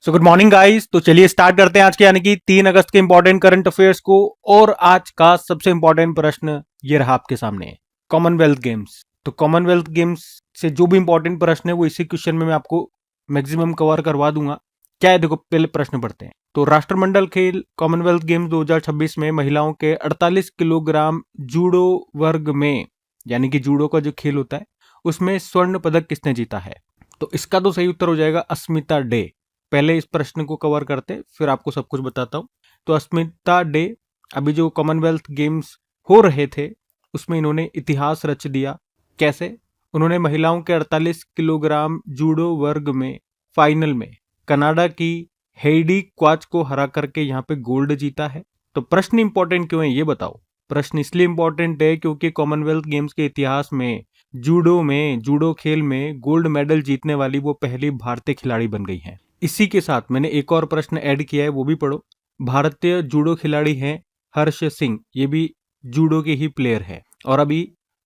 So good morning guys. तो चलिए start करते हैं आज के यानी कि 3 अगस्त के इंपॉर्टेंट करंट अफेयर्स को। और आज का सबसे इंपॉर्टेंट प्रश्न ये रहा आपके सामने, कॉमनवेल्थ गेम्स। तो कॉमनवेल्थ गेम्स से जो भी इंपॉर्टेंट प्रश्न है वो इसी क्वेश्चन में मैं आपको मैक्सिमम कवर करवा दूंगा। क्या है देखो, पहले प्रश्न पढ़ते हैं। तो राष्ट्रमंडल खेल कॉमनवेल्थ गेम्स 2026 में महिलाओं के 48 किलोग्राम जूडो वर्ग में, यानी कि जूडो का जो खेल होता है उसमें स्वर्ण पदक किसने जीता है? तो इसका तो सही उत्तर हो जाएगा अस्मिता डे। पहले इस प्रश्न को कवर करते फिर आपको सब कुछ बताता हूँ। तो अस्मिता डे अभी जो कॉमनवेल्थ गेम्स हो रहे थे उसमें इन्होंने इतिहास रच दिया। कैसे? उन्होंने महिलाओं के 48 किलोग्राम जूडो वर्ग में फाइनल में कनाडा की हेइडी क्वाच को हरा करके यहाँ पे गोल्ड जीता है। तो प्रश्न इंपॉर्टेंट क्यों है ये बताओ। प्रश्न इसलिए इंपॉर्टेंट है क्योंकि कॉमनवेल्थ गेम्स के इतिहास में जूडो खेल में गोल्ड मेडल जीतने वाली वो पहली भारतीय खिलाड़ी बन गई हैं। इसी के साथ मैंने एक और प्रश्न ऐड किया है, वो भी पढ़ो। भारतीय जूडो खिलाड़ी हैं हर्ष सिंह, ये भी जूडो के ही प्लेयर है। और अभी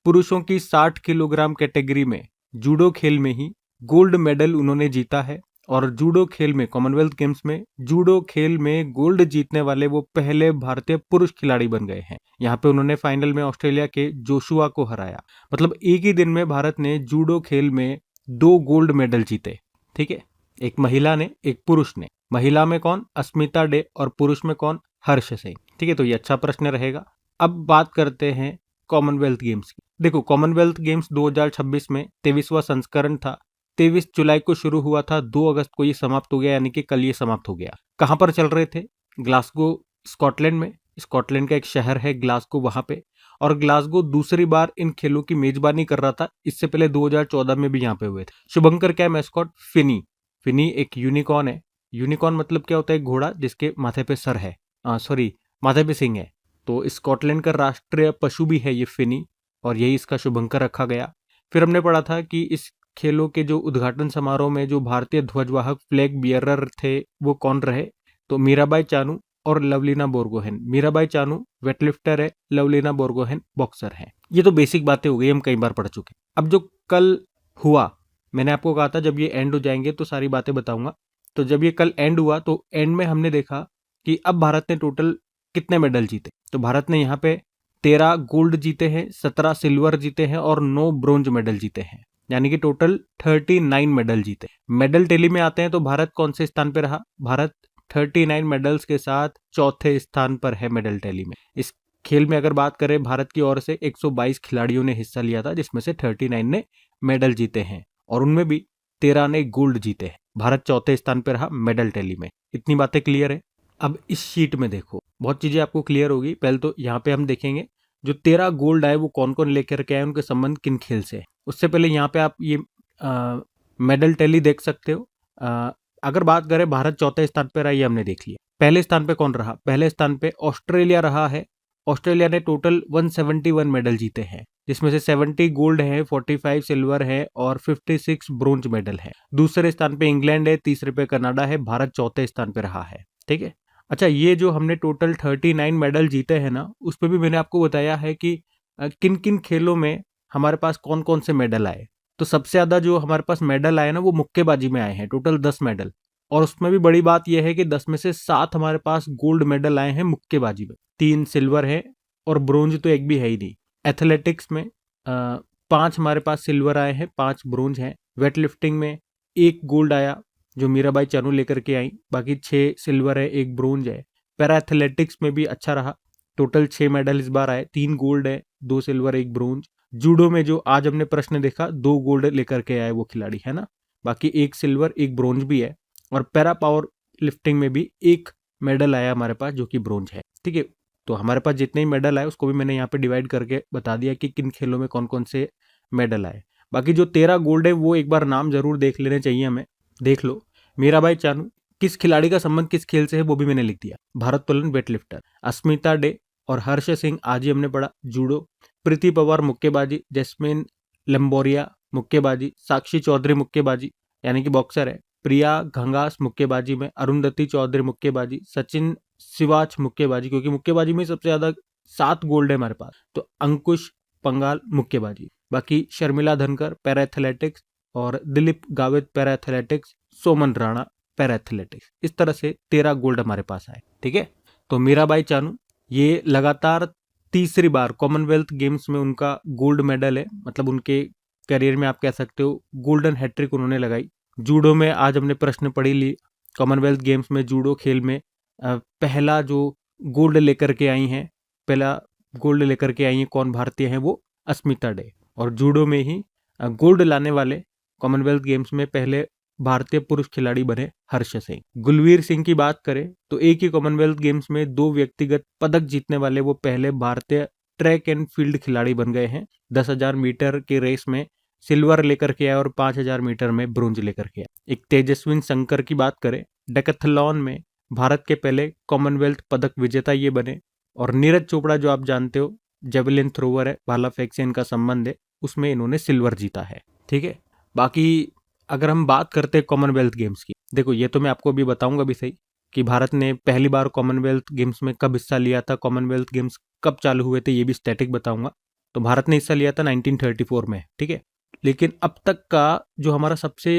पुरुषों की 60 किलोग्राम कैटेगरी में जूडो खेल में ही गोल्ड मेडल उन्होंने जीता है। और जूडो खेल में कॉमनवेल्थ गेम्स में जूडो खेल में गोल्ड जीतने वाले वो पहले भारतीय पुरुष खिलाड़ी बन गए हैं। यहाँ पे उन्होंने फाइनल में ऑस्ट्रेलिया के जोशुआ को हराया। मतलब एक ही दिन में भारत ने जूडो खेल में 2 गोल्ड मेडल जीते। ठीक है, एक महिला ने एक पुरुष ने। महिला में कौन? अस्मिता डे। और पुरुष में कौन? हर्ष सिंह। ठीक है, तो ये अच्छा प्रश्न रहेगा। अब बात करते हैं कॉमनवेल्थ गेम्स की। देखो, कॉमनवेल्थ गेम्स 2026 में 23वां संस्करण था। 23 जुलाई को शुरू हुआ था, 2 अगस्त को ये समाप्त हो गया, यानी कि कल ये समाप्त हो गया। कहां पर चल रहे थे? ग्लासगो, स्कॉटलैंड में। स्कॉटलैंड का एक शहर है ग्लासगो, वहां पे। और ग्लासगो दूसरी बार इन खेलों की मेजबानी कर रहा था। इससे पहले 2014 में भी यहाँ पे हुए थे। शुभंकर क्या है मैस्कॉट? फिनी। फिनी एक यूनिकॉर्न है। यूनिकॉर्न मतलब क्या होता है? घोड़ा जिसके माथे पे सर है, सॉरी, माथे पे सिंह है। तो स्कॉटलैंड का राष्ट्रीय पशु भी है ये फिनी, और यही इसका शुभंकर रखा गया। फिर हमने पढ़ा था कि इस खेलों के जो उद्घाटन समारोह में जो भारतीय ध्वजवाहक फ्लैग बियरर थे वो कौन रहे? तो मीराबाई चानू और लवलीना बोरगोहेन। मीराबाई चानू वेटलिफ्टर है, लवलीना बोरगोहेन बॉक्सर है। ये तो बेसिक बातें हो गई, हम कई बार पढ़ चुके। अब जो कल हुआ, मैंने आपको कहा था जब ये एंड हो जाएंगे तो सारी बातें बताऊंगा। तो जब ये कल एंड हुआ तो एंड में हमने देखा कि अब भारत ने टोटल कितने मेडल जीते। तो भारत ने यहाँ पे 13 गोल्ड जीते हैं, 17 सिल्वर जीते हैं और 9 ब्रोंज मेडल जीते हैं, यानी कि टोटल 39 मेडल जीते। मेडल टैली में आते हैं तो भारत कौन से स्थान पे रहा? भारत 39 मेडल्स के साथ चौथे स्थान पर है मेडल टैली में। इस खेल में अगर बात करें, भारत की ओर से 122 खिलाड़ियों ने हिस्सा लिया था, जिसमें से 39 ने मेडल जीते हैं और उनमें भी 13 ने गोल्ड जीते हैं। भारत चौथे स्थान पर रहा मेडल टैली में। इतनी बातें क्लियर है। अब इस शीट में देखो, बहुत चीजें आपको क्लियर होगी। पहले तो यहाँ पे हम देखेंगे जो 13 गोल्ड आए वो कौन कौन लेकर के आए, उनके संबंध किन खेल से है। उससे पहले यहाँ पे आप ये मेडल टैली देख सकते हो। अगर बात करें भारत चौथे स्थान पर रहा, ये हमने देख लिया। पहले स्थान पे कौन रहा? पहले स्थान पे ऑस्ट्रेलिया रहा है। ऑस्ट्रेलिया ने टोटल 171 मेडल जीते हैं, जिसमें से 70 गोल्ड है, 45 सिल्वर है और 56 ब्रोंज मेडल है। दूसरे स्थान पे इंग्लैंड है, तीसरे पे कनाडा है, भारत चौथे स्थान पे रहा है। ठीक है। अच्छा, ये जो हमने टोटल 39 मेडल जीते हैं ना, उस पर भी मैंने आपको बताया है कि किन किन खेलों में हमारे पास कौन कौन से मेडल आए। तो सबसे ज्यादा जो हमारे पास मेडल आए ना वो मुक्केबाजी में आए हैं, टोटल 10 मेडल। और उसमें भी बड़ी बात यह है कि 10 में से 7 हमारे पास गोल्ड मेडल आए हैं मुक्केबाजी में, 3 सिल्वर है और ब्रोंज तो एक भी है ही नहीं। एथलेटिक्स में 5 हमारे पास सिल्वर आए हैं, 5 ब्रोंज हैं। वेट लिफ्टिंग में 1 गोल्ड आया जो मीराबाई चानू लेकर के आई, बाकी 6 सिल्वर है, 1 ब्रोंज है। पैरा एथलेटिक्स में भी अच्छा रहा, टोटल 6 मेडल इस बार आए, 3 गोल्ड है, 2 सिल्वर, 1 ब्रोंज। जूडो में जो आज हमने प्रश्न देखा, 2 गोल्ड लेकर के आए वो खिलाड़ी, है ना। बाकी 1 सिल्वर, 1 ब्रोंज भी है। और पैरा पावर लिफ्टिंग में भी 1 मेडल आया हमारे पास जो कि ब्रोंज है। ठीक है, तो हमारे पास जितने ही मेडल आए उसको भी मैंने यहाँ पे डिवाइड करके बता दिया कि किन खेलों में कौन कौन से मेडल आए। बाकी जो 13 गोल्ड है वो एक बार नाम जरूर देख लेने चाहिए हमें। देख लो, मीराबाई चानू, किस खिलाड़ी का संबंध किस खेल से है वो भी मैंने लिख दिया। भारोत्तोलन वेटलिफ्टर। अस्मिता डे और हर्ष सिंह आज ही हमने पढ़ा जूडो। प्रीति पवार मुक्केबाजी, जैस्मिन लंबोरिया मुक्केबाजी, साक्षी चौधरी मुक्केबाजी यानी कि बॉक्सर है, प्रिया घंगास मुक्केबाजी में, अरुंधति चौधरी मुक्केबाजी, सचिन सिवाच मुक्केबाजी, क्योंकि मुक्केबाजी में सबसे ज्यादा 7 गोल्ड है हमारे पास, तो अंकुश पंगाल मुक्केबाजी। बाकी शर्मिला धनकर पैरा एथलेटिक्स और Dilip Gavit para athletics, Soman Rana para athletics. इस तरह से 13 गोल्ड हमारे पास आए। ठीक है, तो मीराबाई चानू ये लगातार तीसरी बार कॉमनवेल्थ गेम्स में उनका गोल्ड मेडल है, मतलब उनके करियर में आप कह सकते हो गोल्डन हैट्रिक उन्होंने लगाई। जूडो में आज हमने प्रश्न पढ़ी ली, कॉमनवेल्थ गेम्स में जूडो खेल में पहला जो गोल्ड लेकर के आई हैं, पहला गोल्ड लेकर के आई हैं कौन भारतीय हैं, वो अस्मिता डे। और जूडो में ही गोल्ड लाने वाले कॉमनवेल्थ गेम्स में पहले भारतीय पुरुष खिलाड़ी बने हर्ष सिंह। गुलवीर सिंह की बात करें तो एक ही कॉमनवेल्थ गेम्स में 2 व्यक्तिगत पदक जीतने वाले वो पहले भारतीय ट्रैक एंड फील्ड खिलाड़ी बन गए हैं। 10,000 मीटर के रेस में सिल्वर लेकर के आए और 5,000 मीटर में ब्रोंज लेकर के आए। एक तेजस्विन शंकर की बात करें, डेकाथलॉन में भारत के पहले कॉमनवेल्थ पदक विजेता ये बने। और नीरज चोपड़ा जो आप जानते हो जेवलिन थ्रोवर है, भाला फेंक से इनका संबंध है, उसमें इन्होंने सिल्वर जीता है। ठीक है, बाकी अगर हम बात करते हैं कॉमनवेल्थ गेम्स की, देखो ये तो मैं आपको अभी बताऊंगा भी सही कि भारत ने पहली बार कॉमनवेल्थ गेम्स में कब हिस्सा लिया था, कॉमनवेल्थ गेम्स कब चालू हुए थे, ये भी स्टैटिक बताऊंगा। तो भारत ने हिस्सा लिया था 1934 में। ठीक है, लेकिन अब तक का जो हमारा सबसे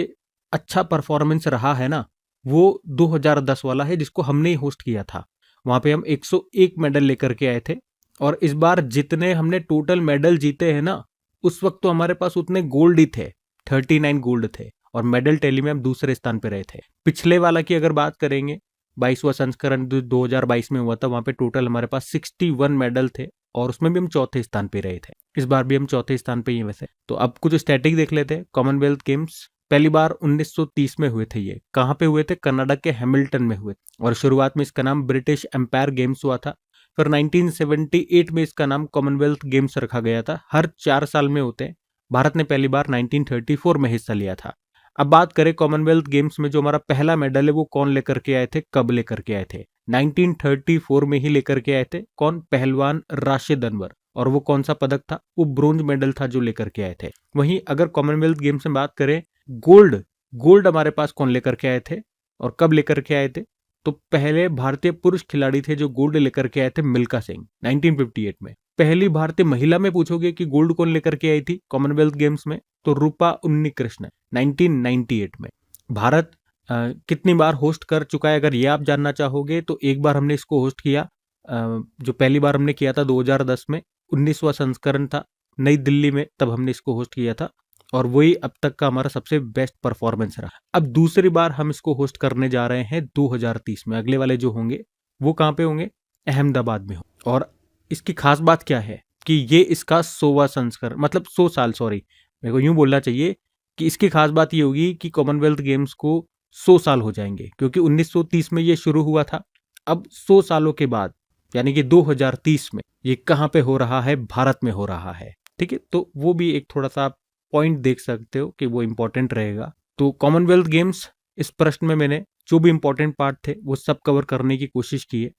अच्छा परफॉर्मेंस रहा है ना, वो 2010 वाला है, जिसको हमने ही होस्ट किया था। वहां पे हम 101 मेडल लेकर के आए थे। और इस बार जितने हमने टोटल मेडल जीते हैं ना, उस वक्त तो हमारे पास उतने गोल्ड ही थे, 39 गोल्ड थे, और मेडल टैली में हम दूसरे स्थान पे रहे थे। पिछले वाला की अगर बात करेंगे, 22वां संस्करण 2022 में हुआ था, वहां पे टोटल हमारे पास 61 मेडल थे और उसमें भी हम चौथे स्थान पे रहे थे। इस बार भी हम चौथे स्थान पे ही हैं वैसे। तो अब कुछ स्टैटिक देख लेते हैं। कॉमनवेल्थ गेम्स पहली बार 1930 में हुए थे। ये कहाँ पे हुए थे? कनाडा के हैमिल्टन में हुए। और शुरुआत में इसका नाम ब्रिटिश एम्पायर गेम्स हुआ था। फिर 1978 में इसका नाम कॉमनवेल्थ गेम्स रखा गया था। हर 4 साल में होते हैं। भारत ने पहली बार 1934 में हिस्सा लिया था। अब बात करें कॉमनवेल्थ गेम्स में जो हमारा पहला मेडल है वो कौन लेकर के आए थे, कब लेकर के आए थे? 1934 में ही लेकर के आए थे। कौन? पहलवान राशिद अनवर। और वो कौन सा पदक था? वो ब्रोंज मेडल था जो लेकर के आए थे। वहीं अगर कॉमनवेल्थ गेम्स में बात करें, गोल्ड हमारे पास कौन लेकर के आए थे और कब लेकर के आए थे? तो पहले भारतीय पुरुष खिलाड़ी थे जो गोल्ड लेकर के आए थे, मिल्खा सिंह 1958 में। पहली भारतीय महिला में पूछोगे कि गोल्ड कौन लेकर के आई थी कॉमनवेल्थ गेम्स में, तो रूपा उन्नीकृष्णन 1998 में। भारत कितनी बार होस्ट कर चुका है अगर ये आप जानना चाहोगे तो एक बार हमने इसको होस्ट किया, जो पहली बार हमने किया था 2010 में, 19वां संस्करण था नई दिल्ली में, तब हमने इसको होस्ट किया था और वही अब तक का हमारा सबसे बेस्ट परफॉर्मेंस रहा। अब दूसरी बार हम इसको होस्ट करने जा रहे हैं 2030 में। अगले वाले जो होंगे वो कहाँ पे होंगे? अहमदाबाद में हो। और इसकी खास बात क्या है कि ये इसका 100वां संस्करण, मतलब 100 साल, सॉरी मेरे को यूं बोलना चाहिए कि इसकी खास बात ये होगी कि कॉमनवेल्थ गेम्स को 100 साल हो जाएंगे, क्योंकि 1930 में ये शुरू हुआ था। अब 100 सालों के बाद यानी कि 2030 में ये कहाँ पे हो रहा है? भारत में हो रहा है। ठीक है, तो वो भी एक थोड़ा सा पॉइंट देख सकते हो कि वो इंपॉर्टेंट रहेगा। तो कॉमनवेल्थ गेम्स, इस प्रश्न में मैंने जो भी इंपॉर्टेंट पार्ट थे वो सब कवर करने की कोशिश की है।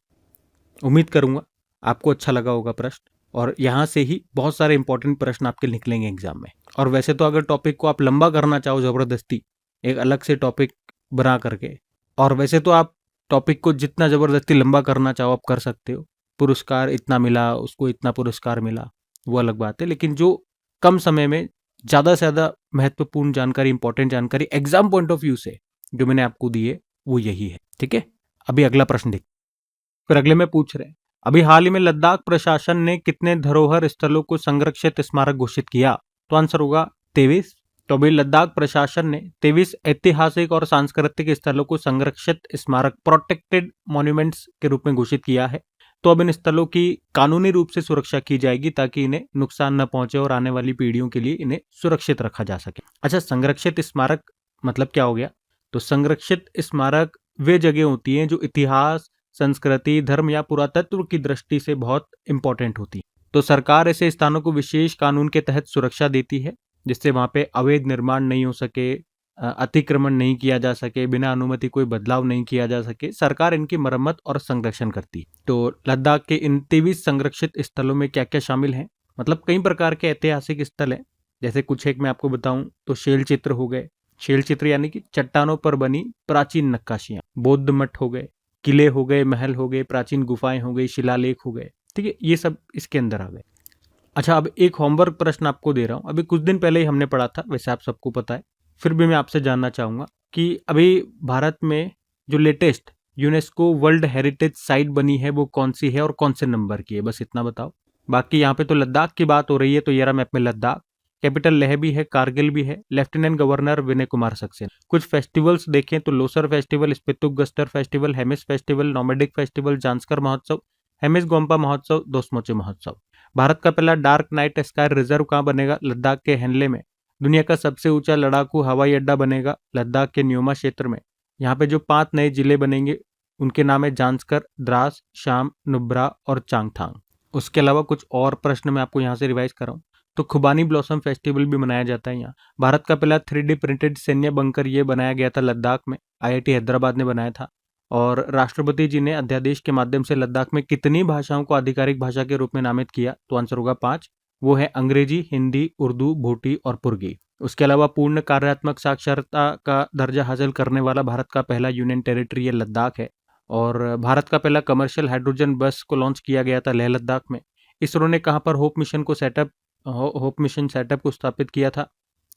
उम्मीद करूंगा आपको अच्छा लगा होगा प्रश्न, और यहाँ से ही बहुत सारे इंपॉर्टेंट प्रश्न आपके निकलेंगे एग्जाम में। और वैसे तो अगर टॉपिक को आप लंबा करना चाहो जबरदस्ती, एक अलग से टॉपिक बना करके, और वैसे तो आप टॉपिक को जितना जबरदस्ती लंबा करना चाहो आप कर सकते हो। पुरस्कार इतना मिला, उसको इतना पुरस्कार मिला, वो अलग बात है। लेकिन जो कम समय में ज़्यादा से ज़्यादा महत्वपूर्ण जानकारी, इंपॉर्टेंट जानकारी एग्जाम पॉइंट ऑफ व्यू से जो मैंने आपको दी है वो यही है। ठीक है, अभी अगला प्रश्न देख। फिर अगले में पूछ रहे हैं, अभी हाल ही में लद्दाख प्रशासन ने कितने धरोहर स्थलों को संरक्षित स्मारक घोषित किया? तो आंसर होगा 23। तो अभी लद्दाख प्रशासन ने 23 ऐतिहासिक और सांस्कृतिक स्थलों को संरक्षित स्मारक, प्रोटेक्टेड मॉन्यूमेंट्स के रूप में घोषित किया है। तो अब इन स्थलों की कानूनी रूप से सुरक्षा की जाएगी ताकि इन्हें नुकसान न पहुंचे और आने वाली पीढ़ियों के लिए इन्हें सुरक्षित रखा जा सके। अच्छा, संरक्षित स्मारक मतलब क्या हो गया? तो संरक्षित स्मारक वे जगह होती हैं जो इतिहास, संस्कृति, धर्म या पुरातत्व की दृष्टि से बहुत इंपॉर्टेंट होती है। तो सरकार ऐसे स्थानों को विशेष कानून के तहत सुरक्षा देती है, जिससे वहां पे अवैध निर्माण नहीं हो सके, अतिक्रमण नहीं किया जा सके, बिना अनुमति कोई बदलाव नहीं किया जा सके। सरकार इनकी मरम्मत और संरक्षण करती है। तो लद्दाख के इन 23 संरक्षित स्थलों में क्या क्या शामिल है? मतलब कई प्रकार के ऐतिहासिक स्थल हैं। जैसे कुछ एक मैं आपको बताऊं तो शैल चित्र हो गए। शैल चित्र यानी कि चट्टानों पर बनी प्राचीन नक्काशियां। बौद्ध मठ हो गए, किले हो गए, महल हो गए, प्राचीन गुफाएं हो गई, शिलालेख हो गए। ठीक है, ये सब इसके अंदर आ गए। अच्छा, अब एक होमवर्क प्रश्न आपको दे रहा हूं। अभी कुछ दिन पहले ही हमने पढ़ा था, वैसे आप सबको पता है, फिर भी मैं आपसे जानना चाहूंगा कि अभी भारत में जो latest UNESCO world heritage site बनी है वो कौन सी है और कौन से नंबर की है, बस इतना बताओ। बाकी यहाँ पे तो लद्दाख की बात हो रही है, तो ये रहा मैप में लद्दाख। कैपिटल लेह भी है, कारगिल भी है, लेफ्टिनेंट गवर्नर विनय कुमार सक्सेना। कुछ फेस्टिवल्स देखें तो Losar festival, Spituk Gustor festival, Hemis festival, nomadic festival, Zanskar महोत्सव, हेमिस गोम्पा महोत्सव, दोस्मोचे महोत्सव। भारत का पहला डार्क नाइट स्काई रिजर्व कहाँ बनेगा? लद्दाख के हेनले में। दुनिया का सबसे ऊंचा लड़ाकू हवाई अड्डा बनेगा लद्दाख के न्योमा क्षेत्र में। यहाँ पे जो 5 नए जिले बनेंगे उनके नाम है जांस्कर, द्रास, शाम, नुब्रा और चांगथांग। उसके अलावा कुछ और प्रश्न मैं आपको यहाँ से रिवाइज कर रहा हूँ। तो खुबानी ब्लॉसम फेस्टिवल भी मनाया जाता है यहाँ। भारत का पहला 3D प्रिंटेड सैन्य बंकर ये बनाया गया था लद्दाख में, IIT हैदराबाद ने बनाया था। और राष्ट्रपति जी ने अध्यादेश के माध्यम से लद्दाख में कितनी भाषाओं को आधिकारिक भाषा के रूप में नामित किया? तो आंसर होगा 5। वो है अंग्रेजी, हिंदी, उर्दू, भूटी और पुर्गी। उसके अलावा पूर्ण कार्यात्मक साक्षरता का दर्जा हासिल करने वाला भारत का पहला यूनियन टेरिटरी ये लद्दाख है। और भारत का पहला कमर्शियल हाइड्रोजन बस को लॉन्च किया गया था लेह लद्दाख में। इसरो ने कहाँ पर होप मिशन सेटअप को स्थापित किया था?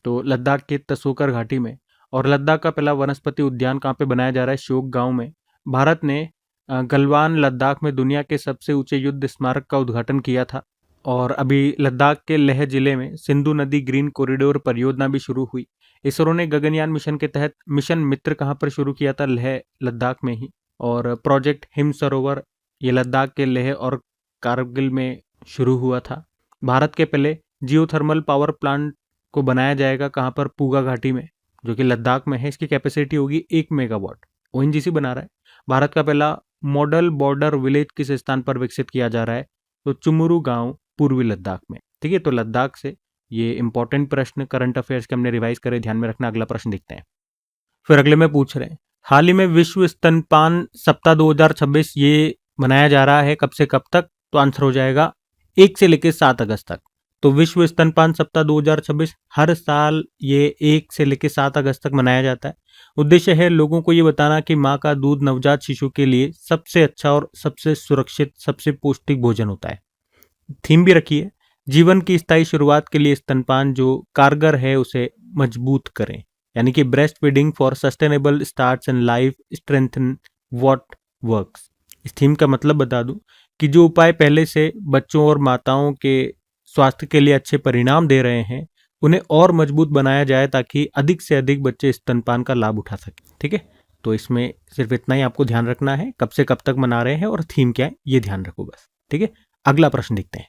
तो लद्दाख के तसोकर घाटी में। और लद्दाख का पहला वनस्पति उद्यान कहाँ पे बनाया जा रहा है? शोक गांव में। भारत ने गलवान लद्दाख में दुनिया के सबसे ऊंचे युद्ध स्मारक का उद्घाटन किया था। और अभी लद्दाख के लेह जिले में सिंधु नदी ग्रीन कॉरिडोर परियोजना भी शुरू हुई। इसरो ने गगनयान मिशन के तहत मिशन मित्र कहाँ पर शुरू किया था? लेह लद्दाख में ही। और प्रोजेक्ट हिम सरोवर ये लद्दाख के लेह और कारगिल में शुरू हुआ था। भारत के पहले जियोथर्मल पावर प्लांट को बनाया जाएगा कहाँ पर? पूगा घाटी में, जो कि लद्दाख में है। इसकी कैपेसिटी होगी 1 मेगावाट। ONGC बना रहा है। भारत का पहला मॉडल बॉर्डर विलेज किस स्थान पर विकसित किया जा रहा है? तो चुमुरू गांव पूर्वी लद्दाख में। ठीक है, तो लद्दाख से ये इंपॉर्टेंट प्रश्न करंट अफेयर्स के हमने रिवाइज करे, ध्यान में रखना। अगला प्रश्न देखते हैं। फिर अगले में पूछ रहे हैं, हाल ही में विश्व स्तनपान सप्ताह 2026 ये मनाया जा रहा है, कब से कब तक? तो आंसर हो जाएगा 1 से लेकर 7 अगस्त तक। तो विश्व स्तनपान सप्ताह 2026 हर साल ये 1 से लेकर 7 अगस्त तक मनाया जाता है। उद्देश्य है लोगों को ये बताना कि माँ का दूध नवजात शिशु के लिए सबसे अच्छा और सबसे सुरक्षित, सबसे पौष्टिक भोजन होता है। थीम भी रखी है, जीवन की स्थायी शुरुआत के लिए स्तनपान जो कारगर है उसे मजबूत करें, यानी कि breast feeding for sustainable starts and life strengthen what works. इस थीम का मतलब बता दूं कि जो उपाय पहले से बच्चों और माताओं के स्वास्थ्य के लिए अच्छे परिणाम दे रहे हैं उन्हें और मजबूत बनाया जाए ताकि अधिक से अधिक बच्चे स्तनपान का लाभ उठा सकें। ठीक है, तो इसमें सिर्फ इतना ही आपको ध्यान रखना है, कब से कब तक मना रहे हैं और थीम क्या है ये ध्यान रखो बस। ठीक है, अगला प्रश्न देखते हैं।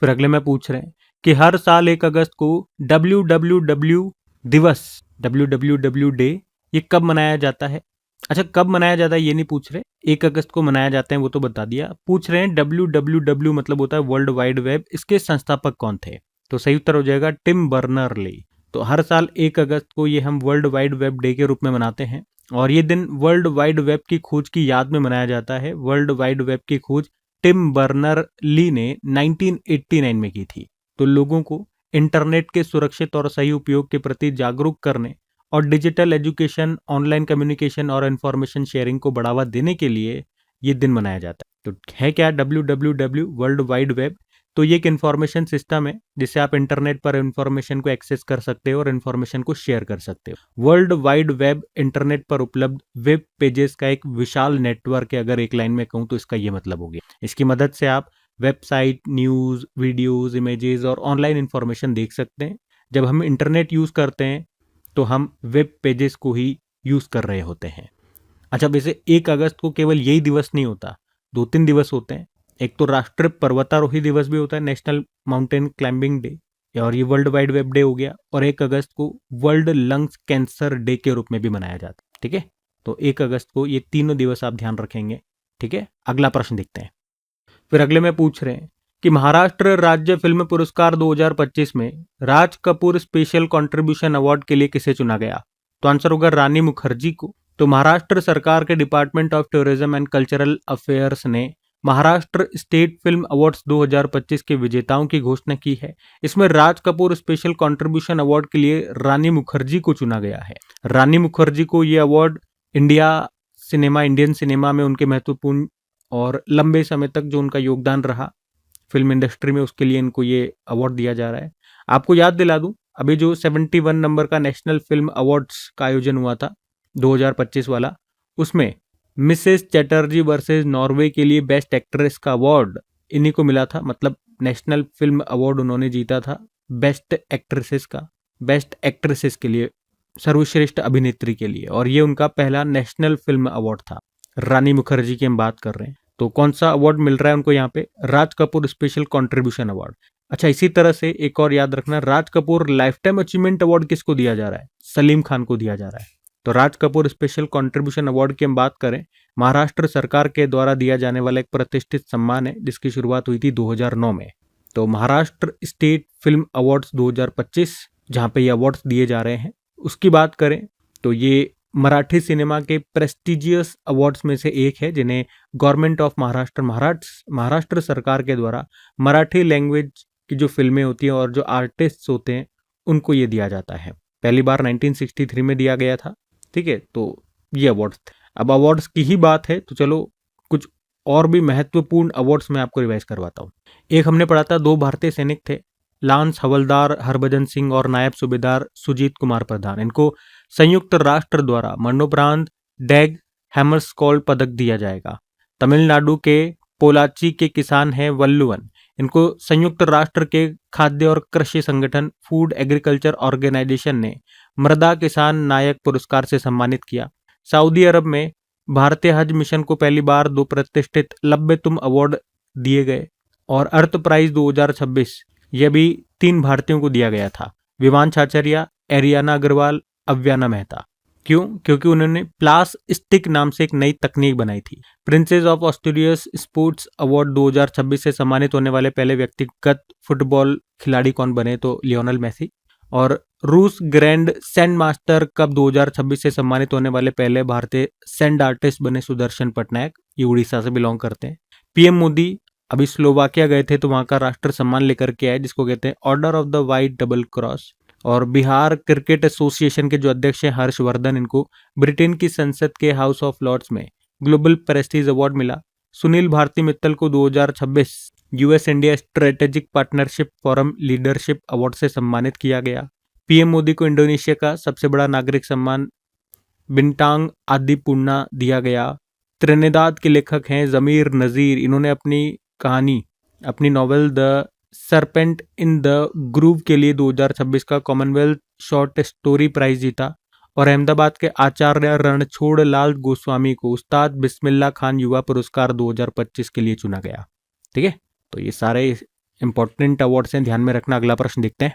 फिर अगले में पूछ रहे हैं कि हर साल 1 अगस्त को WWW दिवस, WWW डे, ये कब मनाया जाता है? अच्छा, कब मनाया जाता है ये नहीं पूछ रहे, 1 अगस्त को मनाया जाता है वो तो बता दिया। पूछ रहे हैं WWW मतलब होता है वर्ल्ड वाइड वेब, इसके संस्थापक कौन थे? तो सही उत्तर हो जाएगा टिम बर्नर-ली। तो हर साल 1 अगस्त को ये हम वर्ल्ड वाइड वेब डे के रूप में मनाते हैं और ये दिन वर्ल्ड वाइड वेब की खोज की याद में मनाया जाता है। वर्ल्ड वाइड वेब की खोज टिम बर्नर-ली ने 1989 में की थी। तो लोगों को इंटरनेट के सुरक्षित और सही उपयोग के प्रति जागरूक करने और डिजिटल एजुकेशन, ऑनलाइन कम्युनिकेशन और इंफॉर्मेशन शेयरिंग को बढ़ावा देने के लिए ये दिन मनाया जाता है। तो है क्या WWW वर्ल्ड वाइड वेब? तो ये एक इंफॉर्मेशन सिस्टम है जिससे आप इंटरनेट पर इंफॉर्मेशन को एक्सेस कर सकते हो और इंफॉर्मेशन को शेयर कर सकते हो। वर्ल्ड वाइड वेब इंटरनेट पर उपलब्ध वेब पेजेस का एक विशाल नेटवर्क है, अगर एक लाइन में कहूँ तो इसका ये मतलब हो गया। इसकी मदद से आप वेबसाइट, न्यूज़, वीडियोज़, इमेजेस और ऑनलाइन इंफॉर्मेशन देख सकते हैं। जब हम इंटरनेट यूज़ करते हैं तो हम वेब पेजेस को ही यूज़ कर रहे होते हैं। अच्छा, वैसे 1 अगस्त को केवल यही दिवस नहीं होता, 2-3 दिवस होते हैं। एक तो राष्ट्रीय पर्वतारोही दिवस भी होता है, नेशनल माउंटेन क्लाइंबिंग डे, और ये वर्ल्ड वाइड वेब डे हो गया। और 1 अगस्त को वर्ल्ड लंग्स कैंसर डे के रूप में भी मनाया जाता है। ठीक है, तो 1 अगस्त को ये तीनों दिवस आप ध्यान रखेंगे। ठीक है, अगला प्रश्न देखते हैं। फिर अगले में पूछ रहे हैं कि महाराष्ट्र राज्य फिल्म पुरस्कार 2025 में राज कपूर स्पेशल कंट्रीब्यूशन अवार्ड के लिए किसे चुना गया? तो आंसर होगा रानी मुखर्जी को। तो महाराष्ट्र सरकार के department of tourism and cultural affairs ने महाराष्ट्र स्टेट फिल्म अवार्ड्स 2025 के विजेताओं की घोषणा की है। इसमें राज कपूर स्पेशल कंट्रीब्यूशन अवार्ड के लिए रानी मुखर्जी को चुना गया है। रानी मुखर्जी को ये अवार्ड इंडियन सिनेमा में उनके महत्वपूर्ण और लंबे समय तक जो उनका योगदान रहा फिल्म इंडस्ट्री में, उसके लिए इनको ये अवार्ड दिया जा रहा है। आपको याद दिला दूं, अभी जो 71 नंबर का नेशनल फिल्म अवार्ड्स का आयोजन हुआ था 2025 वाला, उसमें मिसेस चैटर्जी वर्सेस नॉर्वे के लिए बेस्ट एक्ट्रेस का अवार्ड इन्हीं को मिला था। मतलब नेशनल फिल्म अवार्ड उन्होंने जीता था बेस्ट एक्ट्रेसेस का, बेस्ट एक्ट्रेसेस के लिए, सर्वश्रेष्ठ अभिनेत्री के लिए, और ये उनका पहला नेशनल फिल्म अवार्ड था। रानी मुखर्जी की हम बात कर रहे हैं। तो कौन सा अवार्ड मिल रहा है उनको यहाँ पे? Raj Kapoor special contribution award. अच्छा, इसी तरह से एक और याद रखना, Raj Kapoor lifetime achievement award किसको दिया जा रहा है? सलीम खान को दिया जा रहा है। तो राज कपूर स्पेशल कंट्रीब्यूशन अवार्ड की हम बात करें, महाराष्ट्र सरकार के द्वारा दिया जाने वाला एक प्रतिष्ठित सम्मान है जिसकी शुरुआत हुई थी 2009 में। तो महाराष्ट्र स्टेट फिल्म अवार्ड्स 2025 जहां पे ये अवार्ड्स दिए जा रहे हैं, उसकी बात करें तो ये मराठी सिनेमा के प्रेस्टिजियस अवार्ड्स में से एक है जिन्हें गवर्नमेंट ऑफ महाराष्ट्र सरकार के द्वारा मराठी लैंग्वेज की जो फिल्में होती हैं और जो आर्टिस्ट होते हैं उनको ये दिया जाता है। पहली बार 1963 में दिया गया था। ठीक है, तो ये अवार्ड्स थे। अब अवार्ड्स की ही बात है तो चलो कुछ और भी महत्वपूर्ण अवार्ड्स मैं आपको रिवाइज करवाता हूँ। एक हमने पढ़ा था, 2 भारतीय सैनिक थे, लांस हवलदार हरभजन सिंह और नायब सूबेदार सुजीत कुमार प्रधान। इनको संयुक्त राष्ट्र द्वारा मरणोपरांत डैग हैमरस्कॉल्ड पदक दिया जाएगा। तमिलनाडु के पोलाची के किसान हैं वल्लुवन, इनको संयुक्त राष्ट्र के खाद्य और कृषि संगठन फूड एग्रीकल्चर ऑर्गेनाइजेशन ने मृदा किसान नायक पुरस्कार से सम्मानित किया। सऊदी अरब में भारतीय हज मिशन को पहली बार 2 प्रतिष्ठित लब्बेतुम अवार्ड दिए गए। और अर्थ प्राइज 2026 यह भी 3 भारतीयों को दिया गया था, विमान छाचरिया, एरियाना अग्रवाल, अव्याना मेहता। क्यों? क्योंकि उन्होंने प्लास्टिक नाम से एक नई तकनीक बनाई थी। प्रिंसेस ऑफ ऑस्ट्रेलियस स्पोर्ट्स अवार्ड 2026 से सम्मानित होने वाले पहले व्यक्तिगत फुटबॉल खिलाड़ी कौन बने? तो लियोनेल मेसी। और रूस ग्रैंड सैंड मास्टर कप 2026 से सम्मानित होने वाले पहले भारतीय सैंड आर्टिस्ट बने सुदर्शन पटनायक, ये उड़ीसा से बिलोंग करते हैं। पीएम मोदी अभी स्लोवाकिया गए थे तो वहां का राष्ट्र सम्मान लेकर के आए जिसको कहते हैं order of the white double cross. और बिहार क्रिकेट एसोसिएशन के जो अध्यक्ष हैं हर्षवर्धन, इनको ब्रिटेन की संसद के हाउस ऑफ लॉर्ड्स में ग्लोबल प्रेस्टीज अवार्ड मिला। सुनील भारती मित्तल को 2026 US India strategic partnership forum leadership award से सम्मानित किया गया। पीएम मोदी को इंडोनेशिया का सबसे बड़ा नागरिक सम्मान बिंटांग आदिपुर्ना दिया गया। त्रिनिदाद के लेखक हैं जमीर नजीर, इन्होंने अपनी novel the serpent in the groove के लिए 2026 का कॉमनवेल्थ शॉर्ट स्टोरी प्राइज जीता। और अहमदाबाद के आचार्य रणछोड़ लाल गोस्वामी को उस्ताद बिस्मिल्लाह खान युवा पुरस्कार 2025 के लिए चुना गया। ठीक है, तो ये सारे इंपॉर्टेंट अवार्ड्स हैं, ध्यान में रखना। अगला प्रश्न देखते हैं।